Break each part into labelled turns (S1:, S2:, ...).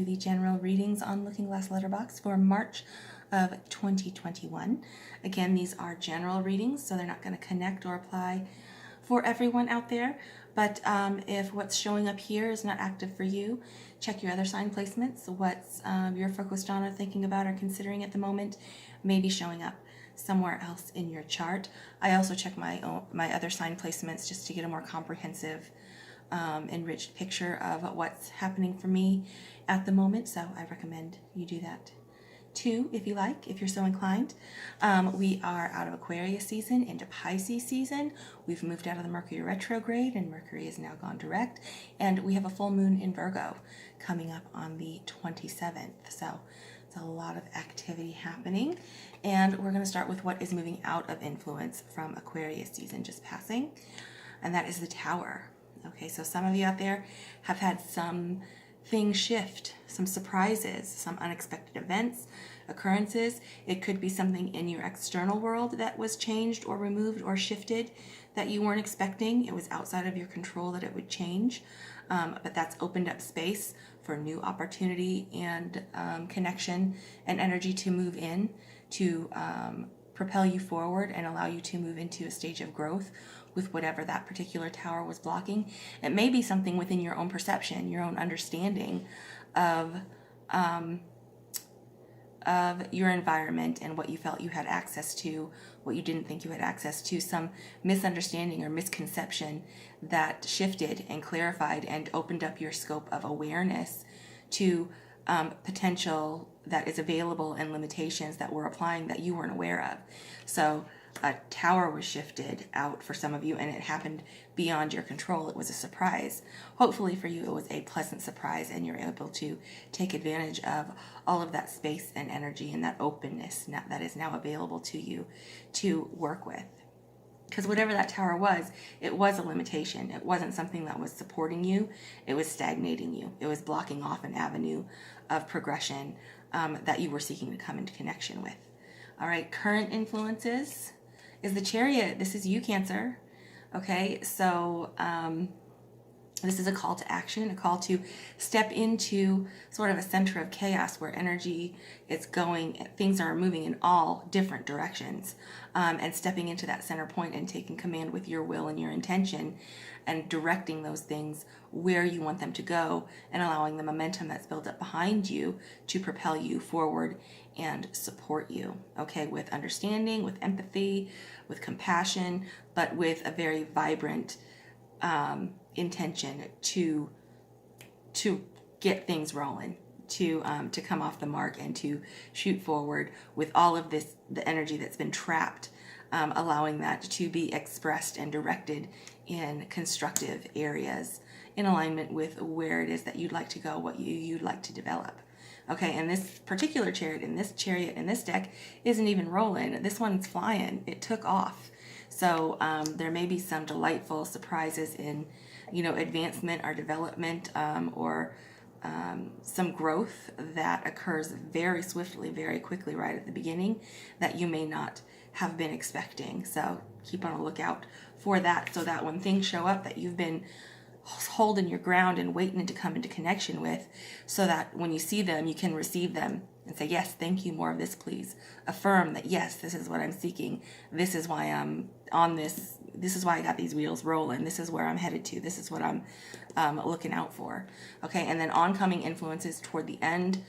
S1: the general readings on Looking Glass Letterbox for March of 2021. Again, these are general readings, so they're not going to connect or apply for everyone out there. But if what's showing up here is not active for you, check your other sign placements. What's you're focused on or thinking about or considering at the moment may be showing up somewhere else in your chart. I also check my other sign placements just to get a more comprehensive enriched picture of what's happening for me at the moment, so I recommend you do that too if you like, if you're so inclined. We are out of Aquarius season into Pisces season. We've moved out of the Mercury retrograde and Mercury has now gone direct, and we have a full moon in Virgo coming up on the 27th, so it's a lot of activity happening. And we're going to start with what is moving out of influence from Aquarius season just passing, and that is the Tower. Okay, so some of you out there have had some things shift, some surprises, some unexpected events, occurrences. It could be something in your external world that was changed or removed or shifted that you weren't expecting. It was outside of your control that it would change, but that's opened up space for new opportunity and connection and energy to move in, to propel you forward and allow you to move into a stage of growth with whatever that particular tower was blocking. It may be something within your own perception, your own understanding of your environment and what you felt you had access to, what you didn't think you had access to, some misunderstanding or misconception that shifted and clarified and opened up your scope of awareness to potential that is available and limitations that we're applying that you weren't aware of. So a tower was shifted out for some of you, and it happened beyond your control. It was a surprise. Hopefully for you, it was a pleasant surprise, and you're able to take advantage of all of that space and energy and that openness that is now available to you to work with. Because whatever that tower was, it was a limitation. It wasn't something that was supporting you. It was stagnating you. It was blocking off an avenue of progression that you were seeking to come into connection with. All right, current influences is the Chariot. This is you, Cancer. Okay, so this is a call to action, a call to step into sort of a center of chaos where energy is going, things are moving in all different directions, and stepping into that center point and taking command with your will and your intention and directing those things where you want them to go and allowing the momentum that's built up behind you to propel you forward and support you, okay, with understanding, with empathy, with compassion, but with a very vibrant intention to get things rolling, to come off the mark and to shoot forward with all of this, the energy that's been trapped, allowing that to be expressed and directed in constructive areas in alignment with where it is that you'd like to go, what you'd like to develop. Okay, and this particular chariot in this deck isn't even rolling. This one's flying. It took off. So there may be some delightful surprises in, advancement or development or some growth that occurs very swiftly, very quickly right at the beginning that you may not have been expecting. So keep on a lookout for that, so that when things show up that you've been holding your ground and waiting to come into connection with, so that when you see them, you can receive them and say, yes, thank you, more of this, please. Affirm that, yes, this is what I'm seeking. This is why I'm on this. This is why I got these wheels rolling. This is where I'm headed to. This is what I'm looking out for. Okay, and then oncoming influences toward the end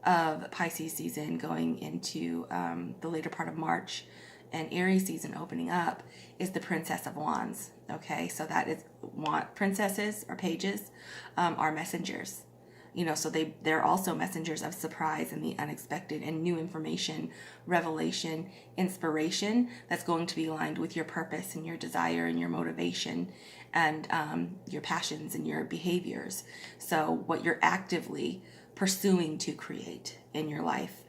S1: of Pisces season, going into the later part of March, and Aries season opening up, is the Princess of Wands. Okay, so that is, princesses or pages are messengers. So they're also messengers of surprise and the unexpected and new information, revelation, inspiration that's going to be aligned with your purpose and your desire and your motivation and your passions and your behaviors. So what you're actively pursuing to create in your life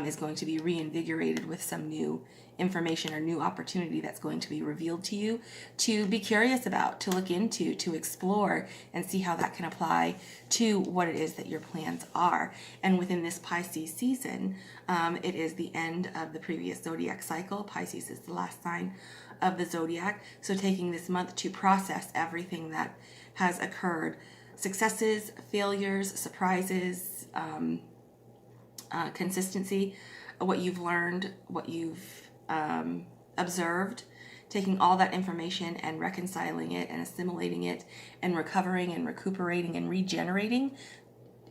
S1: is going to be reinvigorated with some new information or new opportunity that's going to be revealed to you to be curious about, to look into, to explore, and see how that can apply to what it is that your plans are. And within this Pisces season, it is the end of the previous zodiac cycle. Pisces is the last sign of the zodiac. So taking this month to process everything that has occurred, successes, failures, surprises, consistency, what you've learned, what you've observed, taking all that information and reconciling it and assimilating it and recovering and recuperating and regenerating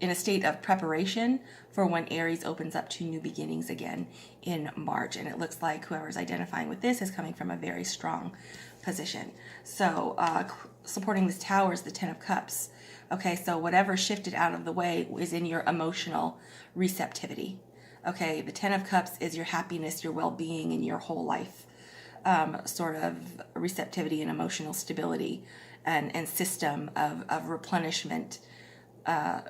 S1: in a state of preparation for when Aries opens up to new beginnings again in March. And it looks like whoever's identifying with this is coming from a very strong position. So supporting this tower is the Ten of Cups. Okay, so whatever shifted out of the way is in your emotional receptivity. Okay, the Ten of Cups is your happiness, your well-being, and your whole life sort of receptivity and emotional stability and system of replenishment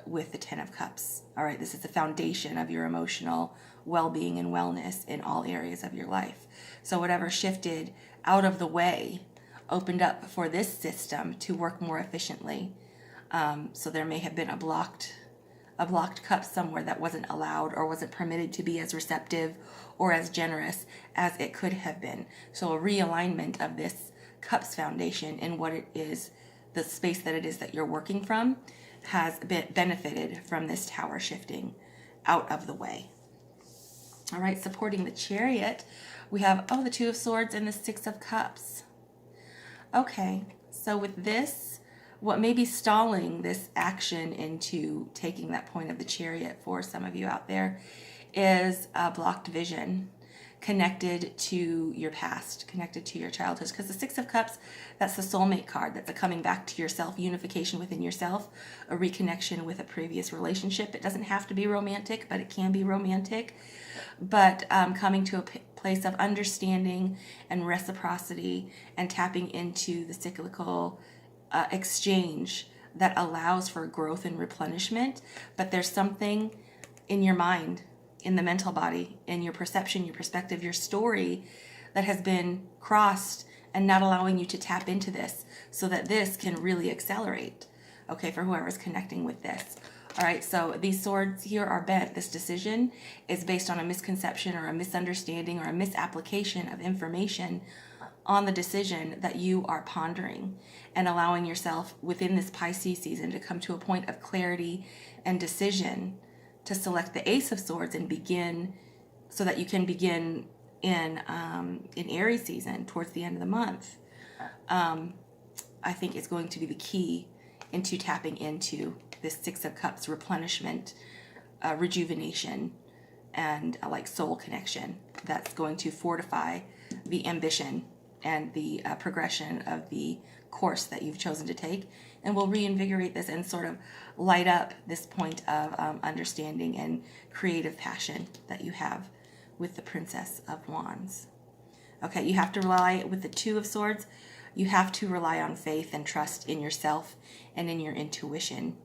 S1: with the Ten of Cups. All right, this is the foundation of your emotional well-being and wellness in all areas of your life. So whatever shifted out of the way opened up for this system to work more efficiently. So there may have been a blocked cup somewhere that wasn't allowed or wasn't permitted to be as receptive or as generous as it could have been. So a realignment of this cups foundation in what it is, the space that it is that you're working from, has benefited from this tower shifting out of the way. All right, supporting the Chariot, we have, the Two of Swords and the Six of Cups. Okay, so with this, what may be stalling this action into taking that point of the Chariot for some of you out there is a blocked vision connected to your past, connected to your childhood. Because the Six of Cups, that's the soulmate card. That's a coming back to yourself, unification within yourself, a reconnection with a previous relationship. It doesn't have to be romantic, but it can be romantic. But coming to a place of understanding and reciprocity and tapping into the cyclical exchange that allows for growth and replenishment. But there's something in your mind, in the mental body, in your perception, your perspective, your story that has been crossed and not allowing you to tap into this so that this can really accelerate, okay, for whoever's connecting with this. All right, so these swords here are bent. This decision is based on a misconception or a misunderstanding or a misapplication of information on the decision that you are pondering, and allowing yourself within this Pisces season to come to a point of clarity and decision to select the Ace of Swords and begin, so that you can begin in Aries season towards the end of the month. I think is going to be the key into tapping into this Six of Cups replenishment, rejuvenation, and like soul connection that's going to fortify the ambition and the progression of the course that you've chosen to take, and will reinvigorate this and sort of light up this point of understanding and creative passion that you have with the Princess of Wands. Okay, you have to rely, with the Two of Swords, you have to rely on faith and trust in yourself and in your intuition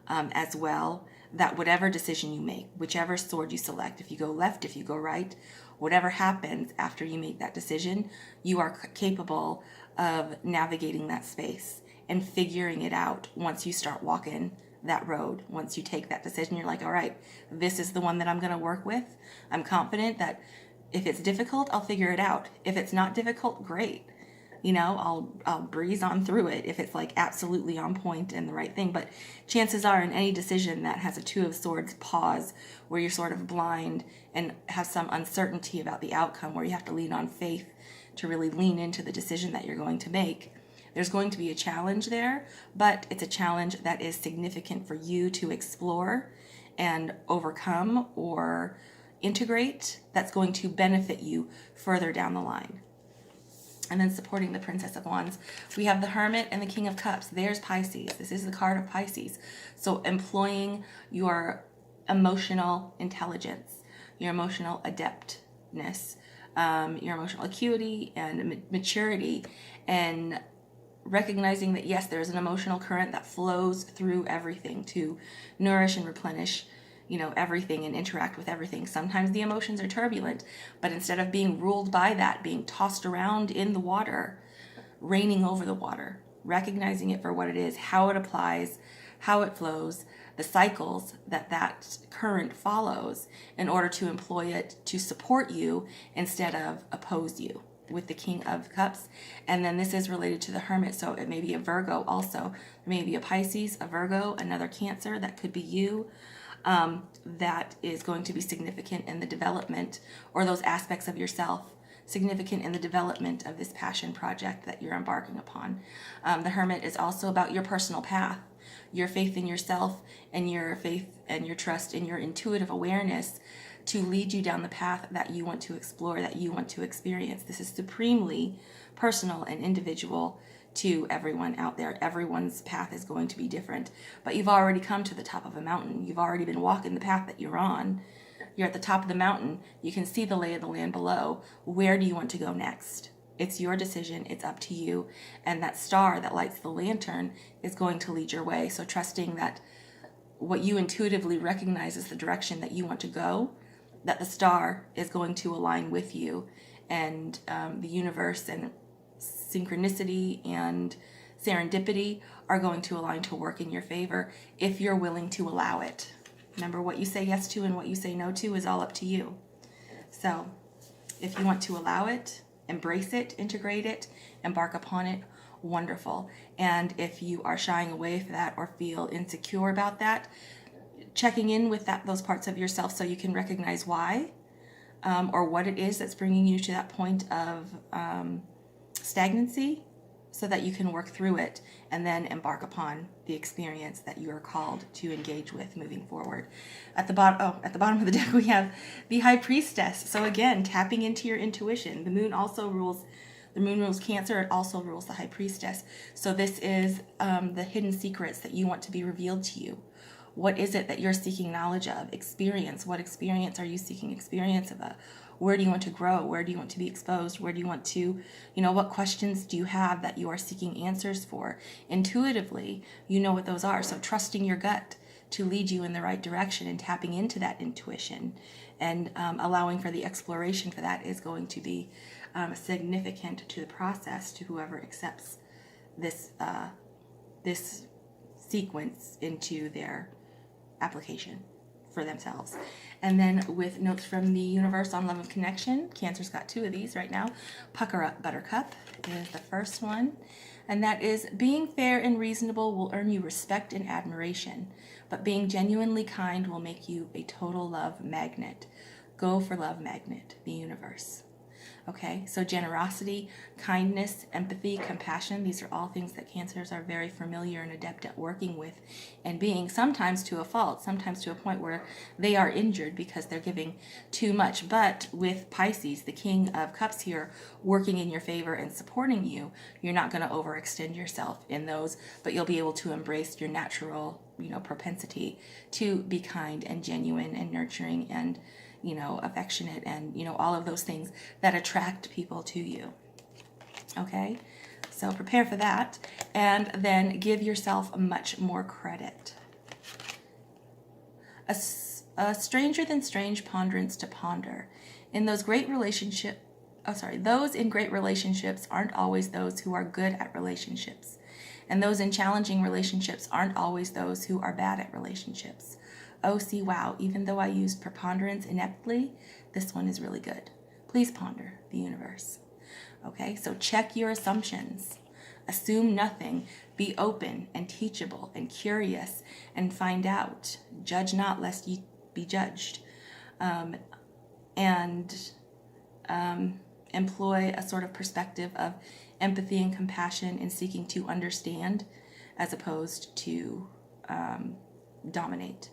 S1: as well, that whatever decision you make, whichever sword you select, if you go left, if you go right, whatever happens after you make that decision, you are capable of navigating that space and figuring it out once you start walking that road. Once you take that decision, you're like, all right, this is the one that I'm going to work with. I'm confident that if it's difficult, I'll figure it out. If it's not difficult, great. I'll breeze on through it if it's like absolutely on point and the right thing. But chances are, in any decision that has a Two of Swords pause, where you're sort of blind and have some uncertainty about the outcome, where you have to lean on faith to really lean into the decision that you're going to make, there's going to be a challenge there, but it's a challenge that is significant for you to explore and overcome or integrate, that's going to benefit you further down the line. And then supporting the Princess of Wands, we have the Hermit and the King of Cups. There's Pisces. This is the card of Pisces. So employing your emotional intelligence, your emotional adeptness, your emotional acuity and maturity, and recognizing that, yes, there's an emotional current that flows through everything to nourish and replenish everything and interact with everything. Sometimes the emotions are turbulent, but instead of being ruled by that, being tossed around in the water, reigning over the water, recognizing it for what it is, how it applies, how it flows, the cycles that current follows, in order to employ it to support you instead of oppose you, with the King of Cups. And then this is related to the Hermit, so it may be a Virgo also. There may be a Pisces, a Virgo, another Cancer, that could be you. that is going to be significant in the development, or those aspects of yourself significant in the development of this passion project that you're embarking upon. The Hermit is also about your personal path, your faith in yourself, and your faith and your trust in your intuitive awareness to lead you down the path that you want to explore, that you want to experience. This is supremely personal and individual to everyone out there. Everyone's path is going to be different, but you've already come to the top of a mountain. You've already been walking the path that you're on. You're at the top of the mountain. You can see the lay of the land below. Where do you want to go next? It's your decision. It's up to you. And that star that lights the lantern is going to lead your way. So trusting that what you intuitively recognize is the direction that you want to go, that the star is going to align with you, and the universe and synchronicity and serendipity are going to align to work in your favor if you're willing to allow it. Remember, what you say yes to and what you say no to is all up to you. So if you want to allow it, embrace it, integrate it, embark upon it, wonderful. And if you are shying away from that or feel insecure about that, checking in with those parts of yourself so you can recognize why, or what it is that's bringing you to that point of stagnancy, so that you can work through it and then embark upon the experience that you are called to engage with moving forward. At the bottom of the deck, we have the High Priestess. So again, tapping into your intuition. The moon rules Cancer. It also rules the High Priestess. So this is the hidden secrets that you want to be revealed to you. What is it that you're seeking knowledge of? Experience. What experience are you seeking experience of? Where do you want to grow? Where do you want to be exposed? Where do you want to, what questions do you have that you are seeking answers for? Intuitively, you know what those are. So trusting your gut to lead you in the right direction and tapping into that intuition and allowing for the exploration for that is going to be significant to the process, to whoever accepts this sequence into their application for themselves. And then with notes from the universe on love of connection, Cancer's got 2 of these right now. Pucker Up Buttercup is the first one. And that is, being fair and reasonable will earn you respect and admiration, but being genuinely kind will make you a total love magnet. Go for love magnet, the universe. Okay, so generosity, kindness, empathy, compassion, these are all things that Cancers are very familiar and adept at working with and being, sometimes to a fault, sometimes to a point where they are injured because they're giving too much. But with Pisces, the King of Cups here, working in your favor and supporting you, you're not going to overextend yourself in those, but you'll be able to embrace your natural, propensity to be kind and genuine and nurturing and affectionate and, all of those things that attract people to you. Okay, so prepare for that, and then give yourself much more credit. A stranger than strange ponderance to ponder. Those in great relationships aren't always those who are good at relationships, and those in challenging relationships aren't always those who are bad at relationships. Oh, see, wow, even though I used preponderance ineptly, this one is really good. Please ponder, the universe. Okay, so check your assumptions. Assume nothing. Be open and teachable and curious and find out. Judge not lest ye be judged. Employ a sort of perspective of empathy and compassion in seeking to understand as opposed to dominate,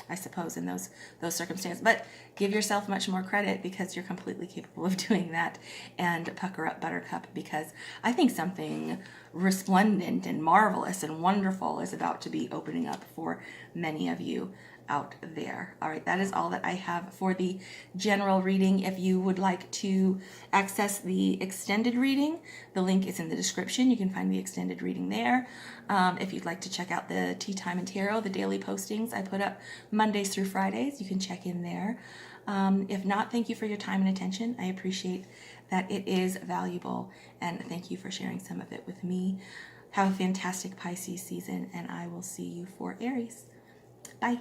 S1: I suppose, in those circumstances. But give yourself much more credit because you're completely capable of doing that. And pucker up Buttercup, because I think something resplendent and marvelous and wonderful is about to be opening up for many of you out there. All right, that is all that I have for the general reading. If you would like to access the extended reading, the link is in the description. You can find the extended reading there. If you'd like to check out the Tea Time and Tarot, the daily postings I put up Mondays through Fridays, you can check in there. If not, thank you for your time and attention. I appreciate that it is valuable, and thank you for sharing some of it with me. Have a fantastic Pisces season, and I will see you for Aries. Bye.